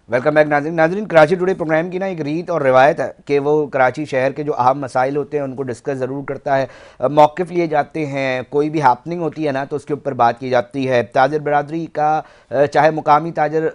Welcome back नाज़रीन। Karachi today programme की ना एक रीत और रिवायत है कि वो कराची शहर के जो अहम मसाइल होते हैं उनको डिस्कस ज़रूर करता है। मौक़िफ़ लिए जाते हैं, कोई भी हैपनिंग होती है ना तो उसके ऊपर बात की जाती है। ताजर बरादरी का चाहे मुकामी ताजर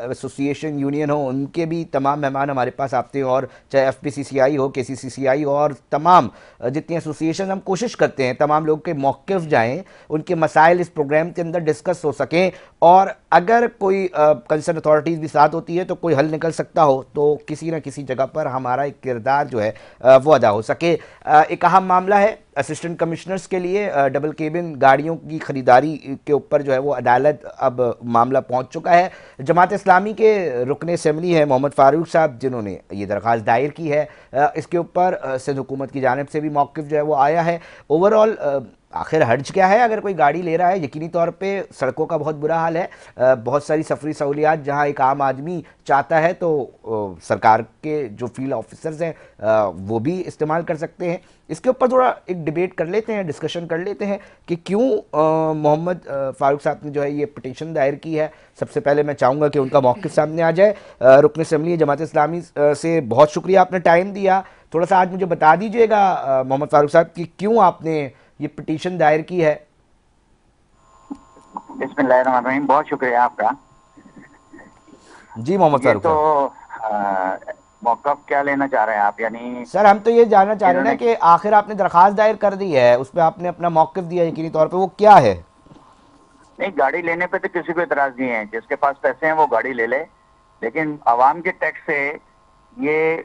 एसोसिएशन यूनियन हो, उनके भी तमाम मेहमान हमारे पास आते हैं, और चाहे FPCCI हो, KCCCI और तमाम जितनी एसोसिएशन, हम कोशिश करते हैं तमाम लोग के मौक़िफ़ जाएँ, उनके मसाइल इस प्रोग्राम के अंदर डिस्कस हो सकें, और अगर कोई कंसर्न अथॉरिटीज़ भी साथ होती है तो कोई हल निकल सकता हो, तो किसी न किसी जगह पर हमारा एक किरदार जो है वो अदा हो सके। एक अहम मामला है असिस्टेंट कमिश्नर्स के लिए, डबल केबिन गाड़ियों की ख़रीदारी के ऊपर जो है वो अदालत अब मामला पहुंच चुका है। जमात इस्लामी के रुकन असम्बली है मोहम्मद फ़ारूक साहब, जिन्होंने ये दरख्वास्त दायर की है। इसके ऊपर सिंध हुकूमत की जानिब से भी मौक़िफ़ जो है वो आया है। ओवरऑल आखिर हर्ज क्या है अगर कोई गाड़ी ले रहा है? यकीनी तौर पे सड़कों का बहुत बुरा हाल है। बहुत सारी सफरी सहूलियात जहां एक आम आदमी चाहता है तो सरकार के जो फील्ड ऑफिसर्स हैं वो भी इस्तेमाल कर सकते हैं। इसके ऊपर थोड़ा एक डिबेट कर लेते हैं, डिस्कशन कर लेते हैं कि क्यों मोहम्मद फ़ारूक साहब ने जो है ये पिटीशन दायर की है। सबसे पहले मैं चाहूँगा कि उनका मौक़िफ़ सामने आ जाए। रुकन असम्बली जमात इस्लामी से बहुत शुक्रिया, आपने टाइम दिया। थोड़ा सा आज मुझे बता दीजिएगा मोहम्मद फ़ारूक साहब कि क्यों आपने ये पिटीशन दायर की है। बिस्मिल्लाहिर्रहमानिर्रहीम। बहुत शुक्रिया आपका। जी मोहम्मद ये फ़ारूक तो साहब। मौक़िफ़ क्या लेना चाह रहे हैं आप, यानी सर हम तो ये जानना चाह रहे हैं ना इन्होंने कि आखिर आपने दरख्वास्त दायर कर दी है, उस पर आपने अपना मौक़िफ़ दिया यकीनी तौर पे, वो क्या है? नहीं, गाड़ी लेने पे तो किसी को इतराज़ नहीं है। जिसके पास पैसे हैं वो गाड़ी ले ले, लेकिन आवाम के टैक्स से ये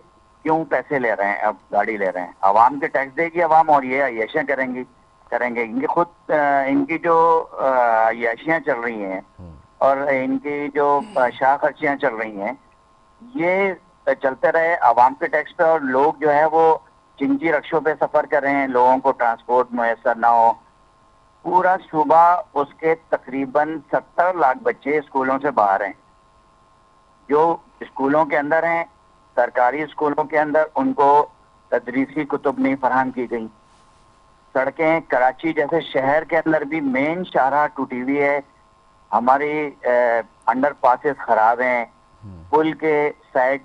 क्यों पैसे ले रहे हैं? अब गाड़ी ले रहे हैं, आवाम के टैक्स देगी आवाम, और ये अय्याशियाँ करेंगे। इनकी खुद इनकी जो अय्याशियाँ चल रही हैं और इनकी जो शाह खर्चियाँ चल रही हैं, ये चलते रहे आवाम के टैक्स पे, और लोग जो है वो चिंची रक्षों पे सफर कर रहे हैं, लोगों को ट्रांसपोर्ट मैसर ना हो। पूरा सूबा, उसके तकरीबन 70 लाख बच्चे स्कूलों से बाहर हैं। जो स्कूलों के अंदर हैं, सरकारी स्कूलों के अंदर, उनको तदरीसी कुतुब नहीं फराहम की गई। सड़कें कराची जैसे शहर के अंदर भी मेन शाहराह टूटी हुई है, हमारी अंडर पासेस खराब हैं, पुल के साइड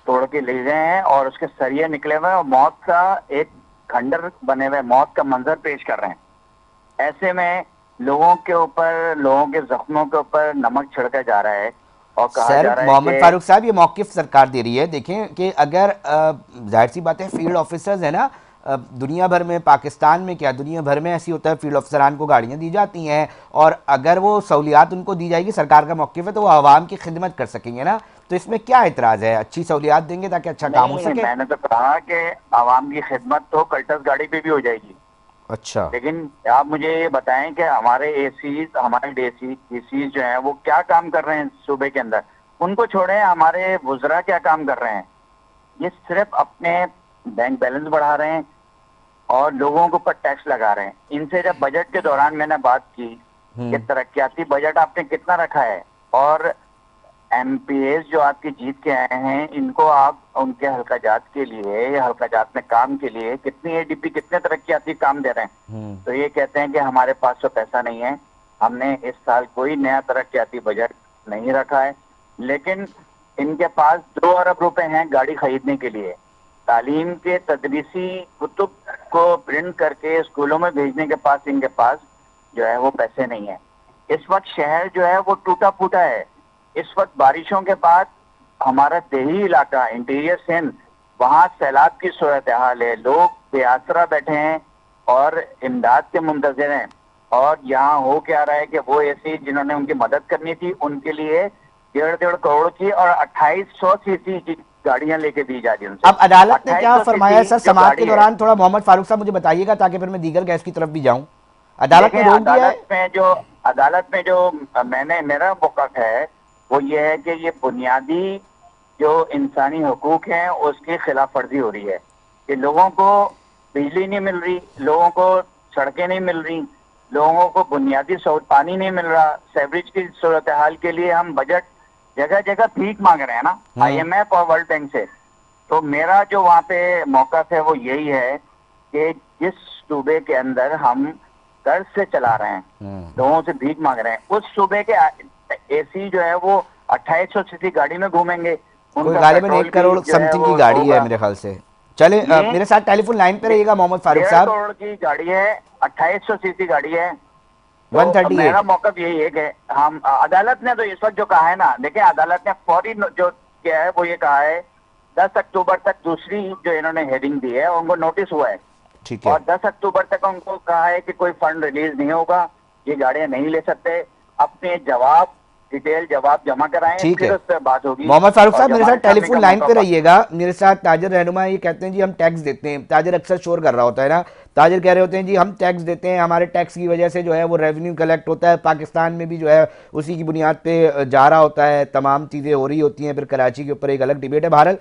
तोड़ के ले गए हैं और उसके सरिये निकले हुए हैं, और मौत का एक खंडर बने हुए, मौत का मंजर पेश कर रहे हैं। ऐसे में लोगों के ऊपर, लोगों के जख्मों के ऊपर नमक छिड़का जा रहा है, और कहा सर जा रहा है मोहम्मद कि फ़ारूक साहब, ये मौक़िफ़ सरकार दे रही है। देखें कि अगर जाहिर सी बात है फील्ड ऑफिसर्स है ना, दुनिया भर में, पाकिस्तान में क्या दुनिया भर में ऐसी होता है, फील्ड ऑफिसरान को गाड़ियाँ दी जाती हैं, और अगर वो सहूलियात उनको दी जाएगी, सरकार का मौक़िफ़ है, तो वो आवाम की खिदमत कर सकेंगे ना। तो इसमें क्या एतराज़ है? अच्छी सहूलियात देंगे ताकि अच्छा काम हो नहीं, सके। मैंने तो कहा कि आवाम की खिदमत तो कल्टस गाड़ी पे भी हो जाएगी। अच्छा। लेकिन आप मुझे ये बताएं कि हमारे एसीज, हमारे डीसीज जो हैं वो क्या काम कर रहे हैं सूबे के अंदर? उनको छोड़ें, हमारे वुज़रा क्या काम कर रहे हैं? ये सिर्फ अपने बैंक बैलेंस बढ़ा रहे हैं और लोगों के ऊपर टैक्स लगा रहे हैं। इनसे जब बजट के दौरान मैंने बात की कि तरक्याती बजट आपने कितना रखा है, और MPs जो आपकी जीत के आए हैं, इनको आप उनके हल्काजात के लिए या हल्काजात में काम के लिए कितनी ADP, कितने तरक्याती काम दे रहे हैं? तो ये कहते हैं कि हमारे पास तो पैसा नहीं है, हमने इस साल कोई नया तरक्याती बजट नहीं रखा है। लेकिन इनके पास 2 अरब रुपए हैं गाड़ी खरीदने के लिए। तालीम के तदरीसी कुतुब को प्रिंट करके स्कूलों में भेजने के पास इनके पास जो है वो पैसे नहीं है। इस वक्त शहर जो है वो टूटा फूटा है। इस वक्त बारिशों के बाद हमारा देही इलाका, इंटीरियर सिंध, वहां सैलाब की सूरत हाल है, लोग बेआसरा बैठे हैं और इमदाद के मुंतजर हैं। और यहाँ हो क्या रहा है कि वो ऐसी जिन्होंने उनकी मदद करनी थी, उनके लिए 1.5 करोड़ की और 2800 सीसी की गाड़ियां लेके दी जा रही है उनसे। अब अदालत ने क्या 2800 फरमाया है सीसी सर जो समाअत के गाड़ी है, दौरान? थोड़ा मोहम्मद फ़ारूक साहब मुझे बताइएगा ताकि फिर मैं दीगर गैस की तरफ भी जाऊं। अदालत ने देखें, रोक दिया है। अदालत में जो मेरा मौक़िफ़ है वो ये है कि ये बुनियादी जो इंसानी हकूक हैं उसकी खिलाफ वर्जी हो रही है, कि लोगों को बिजली नहीं मिल रही, लोगों को सड़कें नहीं मिल रही, लोगों को बुनियादी पानी नहीं मिल रहा। सेवरेज की सूरत हाल के लिए हम बजट जगह जगह भीख मांग रहे हैं ना, IMF और वर्ल्ड बैंक से। तो मेरा जो वहाँ पे मौक़िफ़ है वो यही है कि जिस सूबे के अंदर हम कर्ज से चला रहे हैं, लोगों से भीख मांग रहे हैं, उस सूबे के AC जो है वो 2800 सीसी गाड़ी में घूमेंगे, कोई उनका गालिबन पेट्रोल 1 करोड़ भी जो है समथिंग की वो गाड़ी है होगा। मेरे ख्याल से। चले ये मेरे साथ टेलीफोन लाइन पे रहिएगा मोहम्मद फारूक 1.5 साहब। करोड़ की गाड़ी है, 2800 सीसी गाड़ी है। तो मेरा 138। मौकफ यही है कि हम, अदालत ने तो इस वक्त जो कहा है ना, देखिए अदालत ने फौरी जो किया है वो ये कहा है 10 अक्टूबर तक दूसरी जो इन्होंने हेडिंग दी है उनको नोटिस हुआ है, ठीक है, और 10 अक्टूबर तक उनको कहा है कि कोई फंड रिलीज नहीं होगा, ये गाड़ियां नहीं ले सकते, अपने जवाब डिटेल जवाब जमा कराएं, ठीक फिर है। उस पर बात होगी। मोहम्मद फारूक और साहब जो मेरे हमारे साथ सामने टेलीफोन का लाइन पे मौका, रहिएगा। मेरे साथ ताजिर रहनुमा ये कहते हैं जी हम टैक्स देते हैं। ताजिर अक्सर शोर कर रहा होता है ना, ताजिर कह रहे होते हैं जी हम टैक्स देते हैं, हमारे टैक्स की वजह से जो है वो रेवेन्यू कलेक्ट होता है, पाकिस्तान में भी जो है उसी की बुनियाद पे जा रहा होता है, तमाम चीज़ें हो रही होती हैं। फिर कराची के ऊपर एक अलग डिबेट है। बहरहाल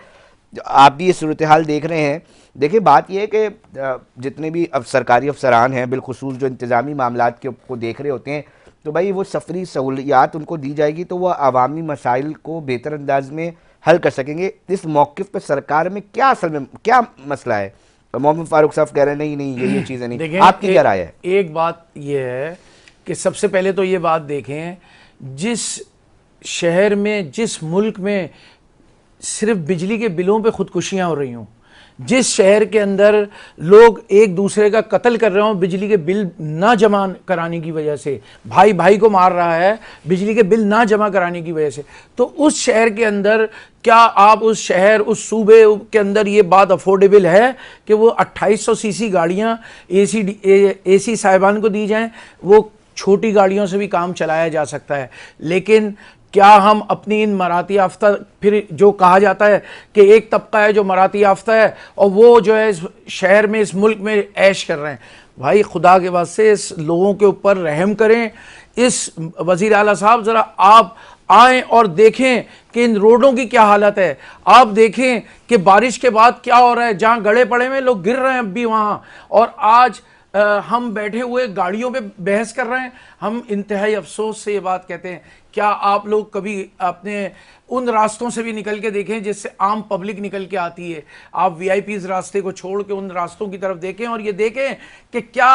आप भी ये सूरत हाल देख रहे हैं। देखिए बात यह है कि जितने भी अब सरकारी अफसरान हैं, बिलखुसूस जो इंतज़ामी मामलात को देख रहे होते हैं, तो भाई वो सफरी सहूलियात उनको दी जाएगी तो वह अवामी मसाइल को बेहतर अंदाज में हल कर सकेंगे। इस मौक़िफ़ पर सरकार में क्या असल में क्या मसला है? मोहम्मद फारूक साहब कह रहे हैं नहीं नहीं ये चीज़ें नहीं, देखें, आपकी क्या राय है? एक बात यह है कि सबसे पहले तो ये बात देखें, जिस शहर में, जिस मुल्क में सिर्फ बिजली के बिलों पे खुदकुशियां हो रही हों, जिस शहर के अंदर लोग एक दूसरे का कत्ल कर रहे हों बिजली के बिल ना जमा कराने की वजह से, भाई भाई को मार रहा है बिजली के बिल ना जमा कराने की वजह से, तो उस शहर के अंदर क्या आप उस शहर, उस सूबे के अंदर ये बात अफोर्डेबल है कि वो 2800 सीसी गाड़ियाँ एसी साहिबान को दी जाएं? वो छोटी गाड़ियों से भी काम चलाया जा सकता है, लेकिन क्या हम अपनी इन मराती याफ्ता, फिर जो कहा जाता है कि एक तबका है जो मराती याफ्ता है और वो जो है इस शहर में, इस मुल्क में ऐश कर रहे हैं, भाई खुदा के वास्ते इस लोगों के ऊपर रहम करें। इस वज़ीर आला साहब ज़रा आप आएँ और देखें कि इन रोडों की क्या हालत है। आप देखें कि बारिश के बाद क्या हो रहा है, जहाँ गड़े पड़े हुए लोग गिर रहे हैं अब भी वहाँ, और आज हम बैठे हुए गाड़ियों पे बहस कर रहे हैं। हम इंतहाई अफसोस से ये बात कहते हैं, क्या आप लोग कभी अपने उन रास्तों से भी निकल के देखें जिससे आम पब्लिक निकल के आती है? आप वीआईपीज़ रास्ते को छोड़ के उन रास्तों की तरफ देखें और ये देखें कि क्या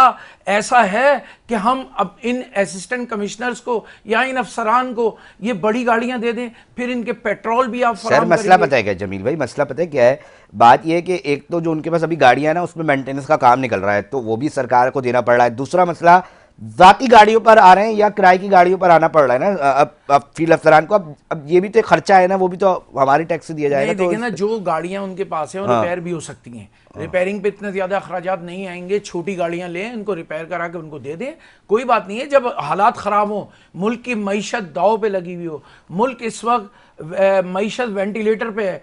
ऐसा है कि हम अब इन असिस्टेंट कमिश्नर्स को या इन अफसरान को ये बड़ी गाड़ियां दे दें, फिर इनके पेट्रोल भी आप सर फराहम मसला करेंगे। पता है क्या जमील भाई, मसला पता है क्या है? बात यह है कि एक तो जो उनके पास अभी गाड़ियां हैं ना उसमें मेंटेनेंस का काम निकल रहा है, तो वो भी सरकार को देना पड़ रहा है। दूसरा मसला, जाती गाड़ियों पर आ रहे हैं या किराए की गाड़ियों पर आना पड़ रहा है ना अब फील्ड अफसरान को। अब ये भी तो एक खर्चा है ना, वो भी तो हमारे टैक्स से दिया जाएगा। नहीं, तो देखिए ना, जो गाड़ियां उनके पास हैं वो हाँ। रिपेयर भी हो सकती हैं। रिपेयरिंग पे इतने ज्यादा अखराजात नहीं आएंगे, छोटी गाड़ियां लें, इनको रिपेयर करा के उनको दे दें, कोई बात नहीं है। जब हालात खराब हो, मुल्क की मईशत दाव पे लगी हुई हो, मुल्क इस वक्त मईशत वेंटिलेटर पे है,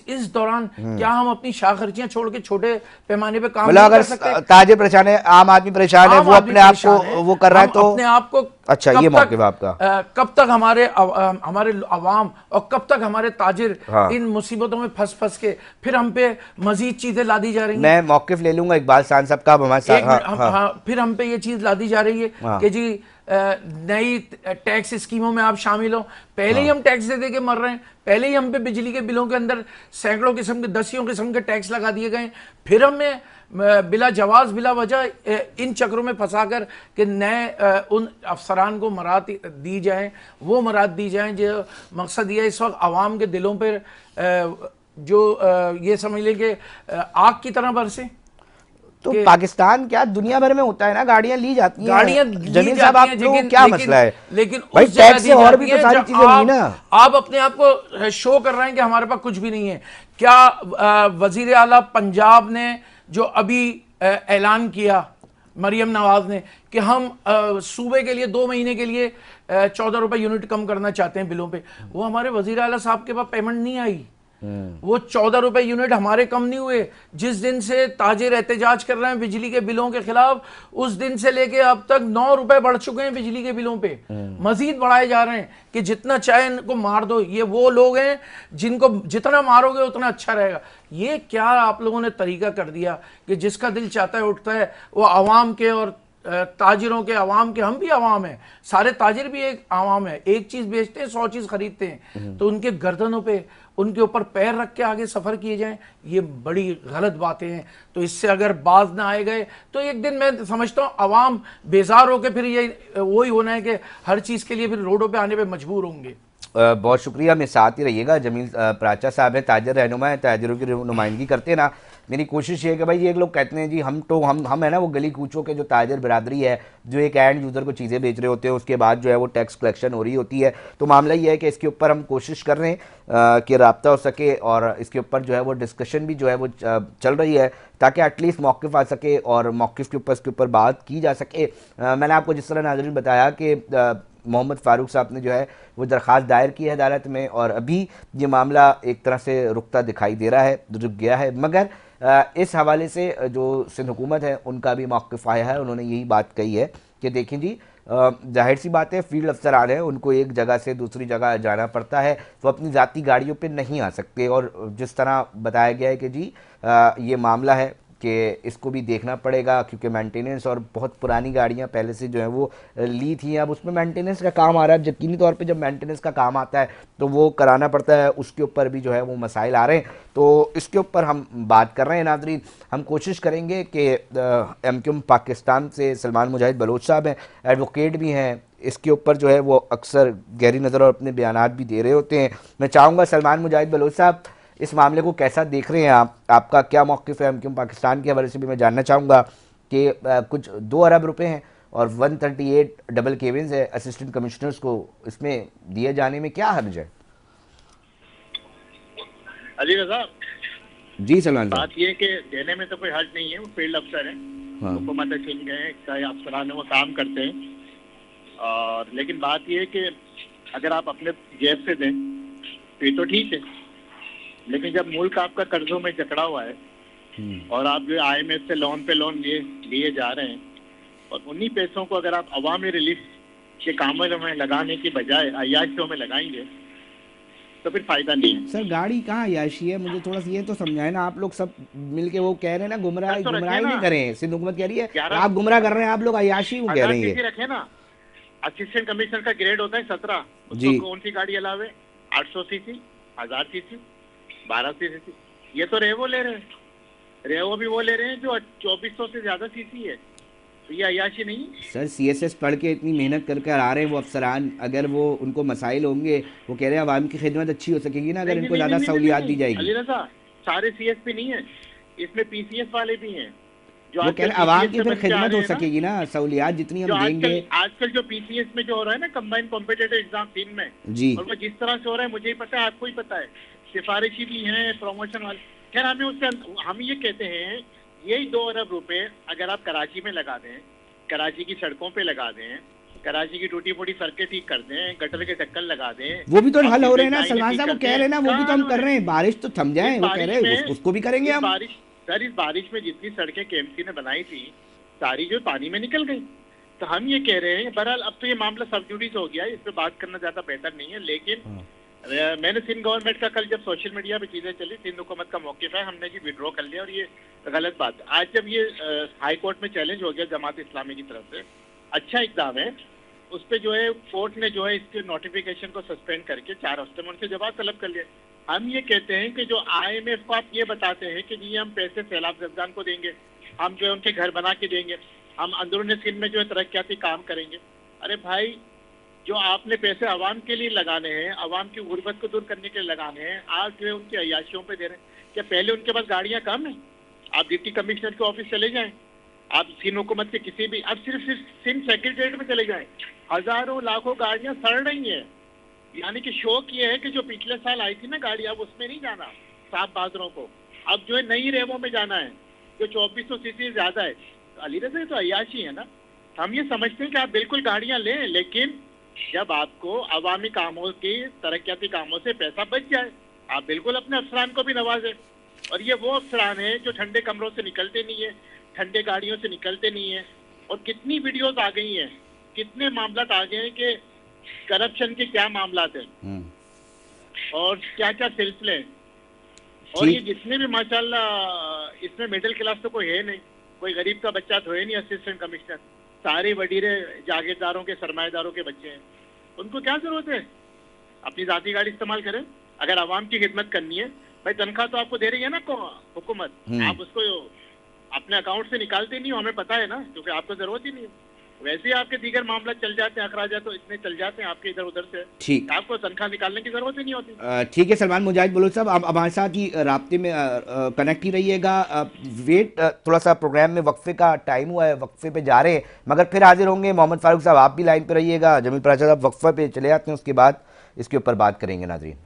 इस दौरान क्या हम अपनी शाह खर्चियां छोड़ के छोटे पैमाने पे काम मतलब नहीं अगर कर सकते? ताजे परेशान है, आम आदमी परेशान है, आम वो आदमी अपने आप परेशान है, को वो कर रहा है, हम तो अपने आप को अच्छा कब ये तक, मौक़िफ़ आपका। कब तक हमारे अवाम और कब तक हमारे ताजिर हाँ। इन मुसीबतों में फंस फंस के फिर हम पे मजीद चीजें लादी जा रही हैं। मैं मौक़िफ़ ले लूंगा इकबाल खान साहब का, अब हमारे साथ। एक मिनट, हाँ, फिर हम पे ये चीज लादी जा रही है हाँ। कि जी नई टैक्स स्कीमों में आप शामिल हो। पहले ही हम टैक्स दे दे के मर रहे हैं, पहले ही हम पे बिजली के बिलों के अंदर सैकड़ों किस्म के, दसियों किस्म के टैक्स लगा दिए गए, फिर हमें बिला जवाज बिला वजह इन चक्रों में फंसाकर कि नए उन अफसरान को मराद दी जाए, वो मराद दी जाए जो मकसद ये इस वक्त आवाम के दिलों पर जो ये समझ लें कि आग की तरह बरसे। तो पाकिस्तान क्या दुनिया भर में होता है ना, गाड़ियां ली जाती हैं। गाड़ियां जमील साहब आप लोगों को क्या मसला है? लेकिन भाई उस जगह टैक्स से दी और भी जाती तो है सारी जब चीजें हुई ना। आप अपने आप को शो कर रहे हैं कि हमारे पास कुछ भी नहीं है। क्या वजीर आला पंजाब ने जो अभी ऐलान किया मरियम नवाज ने कि हम सूबे के लिए 2 महीने के लिए 14 रुपए यूनिट कम करना चाहते हैं बिलों पे, वो हमारे वजीर आला साहब के पास पेमेंट नहीं आई। वो 14 रुपए यूनिट हमारे कम नहीं हुए। जिस दिन से ताजिर एहतजाज कर रहे हैं बिजली के बिलों के खिलाफ, उस दिन से लेके अब तक 9 रुपए बढ़ चुके हैं बिजली के बिलों पे, मजीद बढ़ाए जा रहे हैं कि जितना चाहे इनको मार दो। ये वो लोग हैं जिनको जितना मारोगे उतना अच्छा रहेगा। ये क्या आप लोगों ने तरीका कर दिया कि जिसका दिल चाहता है उठता है, वो आवाम के और ताजिरों के, आवाम के, हम भी आवाम हैं, सारे ताजिर भी एक आवाम है, एक चीज बेचते हैं 100 चीज खरीदते हैं, तो उनके गर्दनों पे, उनके ऊपर पैर रख के आगे सफर किए जाएं, ये बड़ी गलत बातें हैं। तो इससे अगर बाज ना आए गए तो एक दिन मैं समझता हूँ आवाम बेजार होकर फिर ये वही होना है कि हर चीज के लिए फिर रोडों पे आने पे मजबूर होंगे। बहुत शुक्रिया, मेरे साथ ही रहिएगा। जमील प्राचा साहब हैं, ताजर रहनुमा है, ताजरों की नुमाइंदगी करते हैं ना। मेरी कोशिश ये है कि भाई, ये लोग कहते हैं जी हम है ना वो गली कूचों के जो ताजर बिरादरी है, जो एक एंड यूज़र को चीज़ें बेच रहे होते हैं, उसके बाद जो है वो टैक्स कलेक्शन हो रही होती है। तो मामला ये है कि इसके ऊपर हम कोशिश कर रहे हैं कि रब्ता हो सके, और इसके ऊपर जो है वो डिस्कशन भी जो है वो चल रही है, ताकि एटलीस्ट मौक़िफ़ आ सके और मौक़िफ़ के ऊपर इसके ऊपर बात की जा सके। मैंने आपको जिस तरह नाज़रीन बताया कि मोहम्मद फ़ारूक साहब ने जो है वो दरख्वास्त दायर की है अदालत में, और अभी ये मामला एक तरह से रुकता दिखाई दे रहा है, रुक गया है। मगर इस हवाले से जो सिंध हुकूमत है उनका भी मौक़िफ़ आया है। उन्होंने यही बात कही है कि देखें जी, जाहिर सी बात है, फील्ड अफसरान हैं, उनको एक जगह से दूसरी जगह जाना पड़ता है, वो अपनी ज़ाती गाड़ियों पे नहीं आ सकते। और जिस तरह बताया गया है कि जी ये मामला है कि इसको भी देखना पड़ेगा, क्योंकि मेंटेनेंस, और बहुत पुरानी गाड़ियां पहले से जो है वो ली थी, अब उसमें मेंटेनेंस का काम आ रहा है। यकीनी तौर पे जब मेंटेनेंस का काम आता है तो वो कराना पड़ता है, उसके ऊपर भी जो है वो मसाइल आ रहे हैं। तो इसके ऊपर हम बात कर रहे हैं नाज़रीन। हम कोशिश करेंगे कि MQM पाकिस्तान से सलमान मुजाहिद बलोच साहब हैं, एडवोकेट भी हैं, इसके ऊपर जो है वो अक्सर गहरी नज़र और अपने बयानात भी दे रहे होते हैं। मैं चाहूँगा सलमान मुजाहिद बलोच साहब, इस मामले को कैसा देख रहे हैं आप? आपका क्या मौक़िफ़ है? MQM पाकिस्तान के हवाले से भी मैं जानना चाहूँगा कि कुछ 2 अरब रुपए हैं और 138 डबल केबिन्स है असिस्टेंट कमिश्नर्स को, इसमें दिए जाने में क्या हर्ज है? अली रजा, जी सलमान साहब। बात ये कि देने में तो कोई हर्ज नहीं है, वो फील्ड अफसर है, हाँ। हुकूमत सिंध है, चाहे अफसरान है, वो काम करते हैं। और लेकिन बात ये है कि अगर आप अपने जेब से दें तो ये तो ठीक है, लेकिन जब मुल्क आपका कर्जों में जकड़ा हुआ है और आप जो IMF से लोन पे लोन लिए जा रहे हैं, और उन्हीं पैसों को अगर आप अवामी रिलीफ के कामों में लगाने की बजाय अय्याशियों में लगाएंगे तो फिर फायदा नहीं है। सर गाड़ी कहाँ अय्याशी है? मुझे थोड़ा सा ये तो समझाए ना। आप लोग सब मिलके वो कह रहे हैं ना, गुमराह तो रखिए गुमराही ना। नहीं करें, सिंध हुकूमत कह रही है 11 आप गुमराह कर रहे हैं, आप लोग अय्याशी क्यों कह 1000 रहे हैं? सीसी रखे ना, असिस्टेंट कमिश्नर का ग्रेड होता है 17, जी। उसको कौन सी गाड़ी अलावे 800 सीसी, 1000 सीसी, 1200 सीसी, ये तो रेवो ले रहे हैं, रेवो भी वो ले रहे हैं जो 2400 से ज्यादा सीसी है, तो ये अय्याशी नहीं। सर CSS पढ़ के इतनी मेहनत कर कर आ रहे हैं वो अफसरान, अगर वो उनको मसाइल होंगे, वो कह रहे हैं आवाम की खिदमत अच्छी हो सकेगी ना अगर इनको ज़्यादा सहूलियात दी जाएगी। अली रजा, सारे CSP नहीं है, इसमें PCS वाले भी हैं जो वो कह रहे हैं आवाम की फिर खिदमत हो ना, सकेगी ना, सहूलियात जितनी जो हम देंगे। आजकल जो PCS में जो हो रहा है ना, कंबाइंड कॉम्पिटिटिव एग्जाम 3 में जी। और वो जिस तरह से हो रहा है मुझे ही पता है, आपको ही पता है, सिफारिशी भी हैं, प्रमोशन वाले। खैर हमें उससे हम ये कहते हैं, यही 2 अरब रुपए अगर आप कराची में लगा दें, कराची की सड़कों पे लगा दें, कराची की टूटी फूटी सड़कें ठीक कर दें, गटर के ढक्कन लगा दें, वो भी तो हल हो रहे हैं ना लाइनें सलमान ठीक साहब, वो कर कह दें। रहे हैं ना, वो भी तो हम कहाँ कर रहे हैं। बारिश तो थम जाए, इस वो कह बारिश रहे हैं में- उसको भी करेंगे इस हम। बारिश सर, इस बारिश में जितनी सड़कें KMC ने बनाई थी सारी जो पानी में निकल गई। तो हम ये कह रहे हैं, बहरहाल अब तो ये मामला सब जुडिस हो गया है, इस पे बात करना ज्यादा बेहतर नहीं है, लेकिन मैंने सिंध गवर्नमेंट का कल जब सोशल मीडिया पे चीजें चली, सिंध हुकूमत का मौक़िफ़ है, हमने जी विड्रॉ कर लिया, और ये गलत बात है। आज जब ये हाई कोर्ट में चैलेंज हो गया जमात इस्लामी की तरफ से, अच्छा इक़दाम है, उस पर जो है कोर्ट ने जो है इसके नोटिफिकेशन को सस्पेंड करके 4 हफ्ते में उनसे जवाब तलब कर लिया। हम ये कहते हैं कि जो IMF को आप ये बताते हैं कि जी हम पैसे सैलाब जदगान को देंगे, हम जो है उनके घर बना के देंगे, हम अंदरूनी सिंध में जो है तरक्याती काम करेंगे। अरे भाई, जो आपने पैसे आवाम के लिए लगाने हैं, आवाम की गुर्बत को दूर करने के लिए लगाने हैं, आप जो है उनकी अय्याशियों पे दे रहे हैं। क्या पहले उनके पास गाड़ियां कम है? आप डिप्टी कमिश्नर के ऑफिस चले जाएं, आप सिंध हुकूमत के किसी भी, अब सिर्फ सिंध सेक्रेटरीट में चले जाएं, हजारों लाखों गाड़ियां सड़ रही हैं। यानी कि शौक ये है कि जो पिछले साल आई थी ना गाड़ी, अब उसमें नहीं जाना साफ बाजरों को, अब जो है नई रेवों में जाना है जो 2400 सीसी ज्यादा है। तो अली रज़ा, ये तो अय्याशी है ना। हम ये समझते हैं कि आप बिल्कुल गाड़ियां लें, लेकिन जब आपको अवामी कामों की, तरक्याती कामों से पैसा बच जाए, आप बिल्कुल अपने अफसरान को भी नवाजें। और ये वो अफसरान हैं जो ठंडे कमरों से निकलते नहीं है, ठंडे गाड़ियों से निकलते नहीं है, और कितनी वीडियोस आ गई हैं, कितने मामला आ गए हैं कि करप्शन के क्या मामला हैं और क्या क्या सिलसिले हैं। और ये जितने भी माशाल्लाह, इसमें मिडिल क्लास तो कोई है नहीं, कोई गरीब का बच्चा तो है नहीं असिस्टेंट कमिश्नर, सारे वडीरे जागीरदारों के, सरमाएदारों के बच्चे हैं। उनको क्या जरूरत है? अपनी जाती गाड़ी इस्तेमाल करें। अगर आवाम की खिदमत करनी है, भाई तनख्वाह तो आपको दे रही है ना हुकूमत, आप उसको अपने अकाउंट से निकालते नहीं हो, हमें पता है ना, क्योंकि आपको जरूरत ही नहीं है। वैसे ही आपके दीगर मामला चल जाते हैं, अखराजा तो इतने चल जाते हैं आपके इधर उधर से, ठीक। आपको तनख्वाह निकालने की जरूरत ही नहीं होती। ठीक है सलमान मुजाहिद बलोच साहब, आप हमारे साथ ही राब्ते में कनेक्ट ही रहिएगा। वेट थोड़ा सा प्रोग्राम में वक्फे का टाइम हुआ है, वक्फे पे जा रहे हैं, मगर फिर हाजिर होंगे। मोहम्मद फारूक साहब आप भी लाइन पे रहिएगा, जमील प्राचा साहब वक्फे पे चले जाते हैं, उसके बाद इसके ऊपर बात करेंगे नाज़रीन।